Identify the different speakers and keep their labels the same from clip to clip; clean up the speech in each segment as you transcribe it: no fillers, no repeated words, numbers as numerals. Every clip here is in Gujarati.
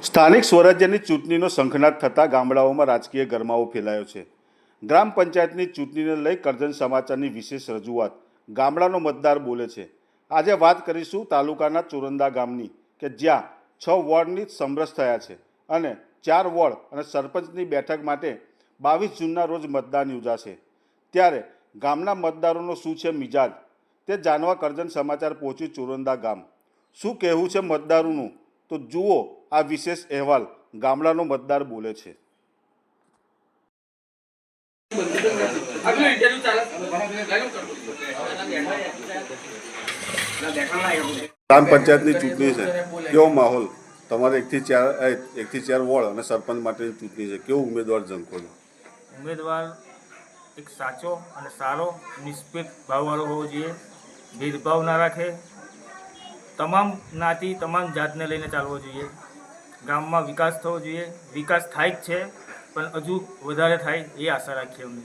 Speaker 1: સ્થાનિક સ્વરાજ્યની ચૂંટણીનો શંખનાદ થતાં ગામડાઓમાં રાજકીય ગરમાવો ફેલાયો છે. ગ્રામ પંચાયતની ચૂંટણીને લઈ કરજણ સમાચારની વિશેષ રજૂઆત. ગામડાનો મતદાર બોલે છે. આજે વાત કરીશું તાલુકાના ચોરંદા ગામની કે જ્યાં 6 વોર્ડની સમરસ થયા છે અને 4 વોર્ડ અને સરપંચની બેઠક માટે 22 જૂનના રોજ મતદાન યોજાશે. ત્યારે ગામના મતદારોનો શું છે મિજાજ તે જાણવા કરજણ સમાચાર પહોંચ્યું ચોરંદા ગામ. શું કહેવું છે મતદારોનું તો જુઓ આ વિશેષ અહેવાલ. ગામડાનો મતદાર બોલે છે. ગ્રામ પંચાયતની ચૂંટણી છે, કેવો માહોલ? તમારે 1 થી 4 વોર્ડ અને સરપંચ માટેની ચૂંટણી છે, કેવો ઉમેદવાર ઝંખો છો?
Speaker 2: ઉમેદવાર એક સાચો અને સારો નિષ્પક્ષ ભાવવાળો હોવો જોઈએ, ભેદભાવ ના રાખે, તમામ જ્ઞાતિ તમામ જાતને લઈને ચાલવો જોઈએ. ગામમાં વિકાસ થવો જોઈએ. વિકાસ થાય જ છે પણ હજુ વધારે થાય એ આશા રાખીએ અમે.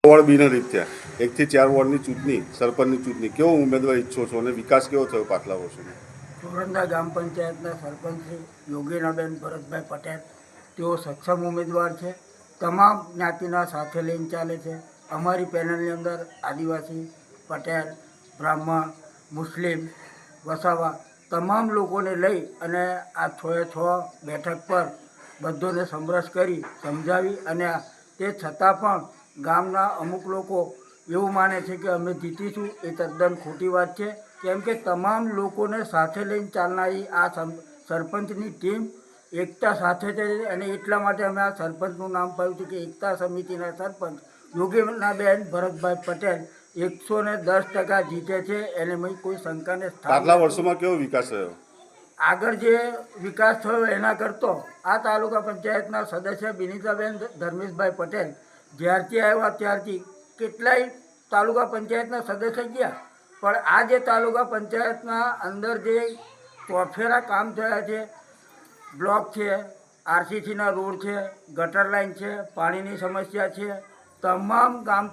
Speaker 1: વોર્ડ બિનહરીફ થયા, 1 થી 4 વોર્ડની ચૂંટણી, સરપંચની ચૂંટણી, કેવો ઉમેદવાર ઈચ્છો છો અને વિકાસ કેવો થયો પાછલા વર્ષોમાં?
Speaker 3: ચોરંદા ગ્રામ પંચાયતના સરપંચ શ્રી યોગીનાબેન ભરતભાઈ પટેલ, તેઓ સક્ષમ ઉમેદવાર છે. તમામ જ્ઞાતિના સાથે લઈને ચાલે છે. અમારી પેનલની અંદર આદિવાસી, પટેલ, બ્રાહ્મણ, મુસ્લિમ, વસાવા તમામ લોકોને લઈ અને આ 6 બેઠક પર બધોને સમરસ કરી સમજાવી અને તે છતાં પણ ગામના અમુક લોકો એવું માને છે કે અમે જીતીશું. એ તદ્દન ખોટી વાત છે, કેમ કે તમામ લોકોને સાથે લઈને ચાલનારી આ સરપંચની ટીમ એકતા સાથે છે અને એટલા માટે અમે આ સરપંચનું નામ પાડ્યું છે કે એકતા સમિતિના સરપંચ યોગીનાબેન ભરતભાઈ પટેલ 110% જીતે છે. એને કોઈ શંકાને
Speaker 1: પાછલા વર્ષોમાં કેવો વિકાસ થયો?
Speaker 3: આગળ જે વિકાસ થયો એના કરતો આ તાલુકા પંચાયતના સદસ્ય બિનિતાબેન ધર્મેશભાઈ પટેલ જ્યારથી આવ્યા ત્યારથી કેટલાય તાલુકા પંચાયતના સદસ્ય ગયા, પણ આ જે તાલુકા પંચાયતના અંદર જે ચોફેરા કામ થયા છે, બ્લોક છે, આરસીસીના રોડ છે, ગટર લાઈન છે, પાણીની સમસ્યા છે, તમામ ગામ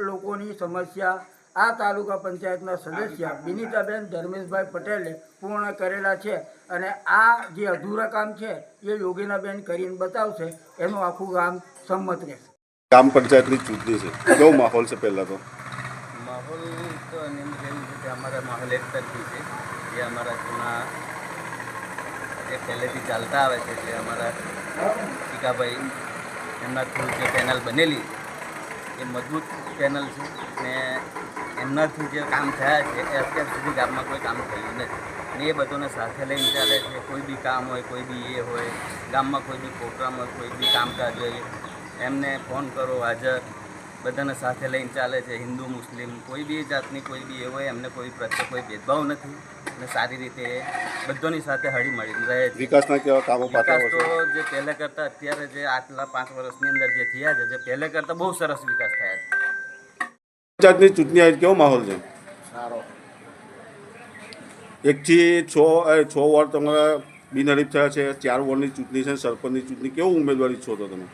Speaker 3: લોકોની સમસ્યા આ તાલુકા પંચાયતના સદસ્ય બિનિતાબેન ધર્મેશભાઈ પટેલે પૂર્ણ કરેલા છે અને આ જે અધૂરા કામ છે એ યોગીનાબેન કરીને બતાવશે. એનું આખું ગામ સંમત રહેશે.
Speaker 1: ગ્રામ પંચાયતની ચૂંટણી છે, કેવો માહોલ છે? પહેલાં તો
Speaker 4: માહોલ તો એની અંદર એવું છે કે અમારા માહોલ એક તરફી છે. જે અમારા જૂના જે પહેલેથી ચાલતા આવે છે જે અમારા ટીકાભાઈ એમના થ્રુ જે પેનલ બનેલી એ મજબૂત પેનલ છે ને એમનાથી જે કામ થયા છે એ અત્યાર સુધી ગામમાં કોઈ કામ થયું નથી ને એ બધાને સાથે લઈને ચાલે છે. કોઈ બી કામ હોય, કોઈ બી એ હોય, ગામમાં કોઈ બી પ્રોગ્રામ હોય, કોઈ બી કામકાજ હોય, એમને ફોન કરો હાજર, બધાને સાથે લઈને ચાલે છે. હિન્દુ મુસ્લિમ કોઈ બી જાતની કોઈ બી એ હોય, એમને કોઈ પ્રત્યે કોઈ ભેદભાવ નથી અને સારી રીતે બધાની સાથે હળી મળીને રહે છે.
Speaker 1: વિકાસના કેવા કામો?
Speaker 4: વિકાસ તો જે પહેલે કરતાં અત્યારે જે આટલા 5 વર્ષની અંદર જે થયા છે જે પહેલે કરતાં બહુ સરસ વિકાસ થયા છે.
Speaker 1: પંચાયતની ચૂંટણી આવી, કેવો માહોલ છે?
Speaker 4: સારો.
Speaker 1: 1 થી 6 વોર્ડ તમારા બિનહરીફ થયા છે, 4 વોર્ડની ચૂંટણી છે, સરપંચની ચૂંટણી, કેવો ઉમેદવાર ઈચ્છો છો તમે?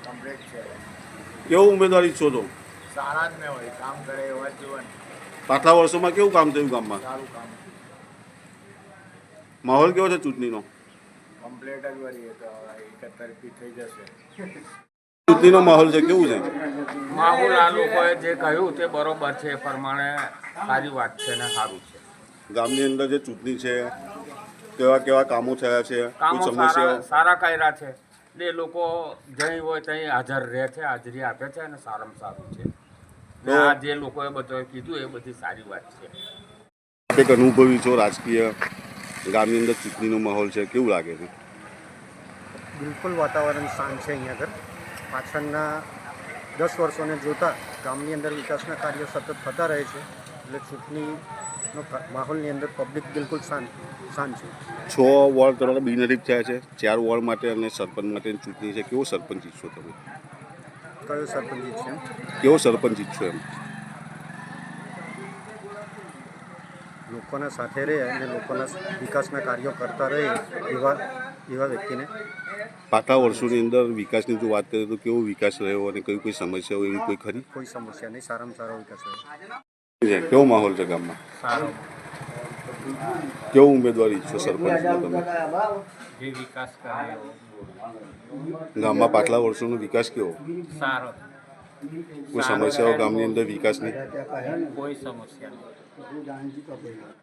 Speaker 5: કમ્પ્લીટ છે.
Speaker 1: કેવો ઉમેદવાર ઈચ્છો છો?
Speaker 5: સારા જ ને હોય, કામ કરે એવા જ જીવન.
Speaker 1: પાછલા વર્ષોમાં કેવું કામ થયું ગામમાં?
Speaker 5: સારું કામ
Speaker 1: માહોલ કેવો છે ચૂંટણીનો?
Speaker 5: કમ્પ્લીટ જ વળીએ તો એક તરફી થઈ જશે.
Speaker 1: ચૂંટણીનો માહોલ છે, કેવું છે?
Speaker 2: માહોલ આ લોકોએ જે કહ્યું તે બરોબર છે, એ પ્રમાણે સારી વાત છે ને સારું છે.
Speaker 1: ગામની અંદર જે ચૂંટણી છે કેવા કેવા કામો થયા છે? કોઈ
Speaker 2: કામો
Speaker 1: સમસ્યાઓ?
Speaker 2: સારા કર્યા છે એ લોકો જઈ હોય ત્યાં હાજર રહે છે, હાજરી આપે છે અને સારામાં સારું છે. ને આ જે લોકોએ બધું કીધું એ બધી સારી વાત છે.
Speaker 1: આપ એક અનુભવી છો રાજકીય, ગામની અંદર ચૂંટણીનો માહોલ છે, કેવું લાગે છે?
Speaker 6: બિલકુલ વાતાવરણ શાંત છે. અહીંયા આગળ પાછળના 10 વર્ષોને જોતાં ગામની અંદર વિકાસના કાર્યો સતત થતા રહે છે એટલે ચૂંટણીનો માહોલની અંદર પબ્લિક બિલકુલ શાંત છે.
Speaker 1: 6 વોર્ડ તમારા બિનહરીફ થયા છે, 4 વોર્ડ માટે અને સરપંચ માટેની ચૂંટણી છે, કેવો સરપંચ ઈચ્છો તમે?
Speaker 6: કયો સરપંચ છે?
Speaker 1: કેવો સરપંચ ઈચ્છો એમ?
Speaker 6: લોકોના સાથે રહે અને લોકોના વિકાસના કાર્યો કરતા રહે એવા વ્યક્તિને.
Speaker 1: પાછલા વર્ષોની અંદર વિકાસની જો વાત કરીએ તો કેવો વિકાસ રહ્યો અને કોઈ સમસ્યા હોય એવી કોઈ ખરી?
Speaker 6: કોઈ સમસ્યા નહીં, સારામાં સારો વિકાસ રહ્યો.
Speaker 1: કેવો માહોલ છે ગામમાં?
Speaker 2: સારો.
Speaker 1: કેવો ઉમેદવાર ઈચ્છો સરપંચનો તમે
Speaker 2: જે વિકાસ કરે એવો
Speaker 1: ગામમાં પાછલા વર્ષોનો વિકાસ કેવો?
Speaker 2: સારો
Speaker 1: કોઈ સમસ્યાઓ ગામની અંદર વિકાસની?
Speaker 2: કોઈ સમસ્યા નહીં.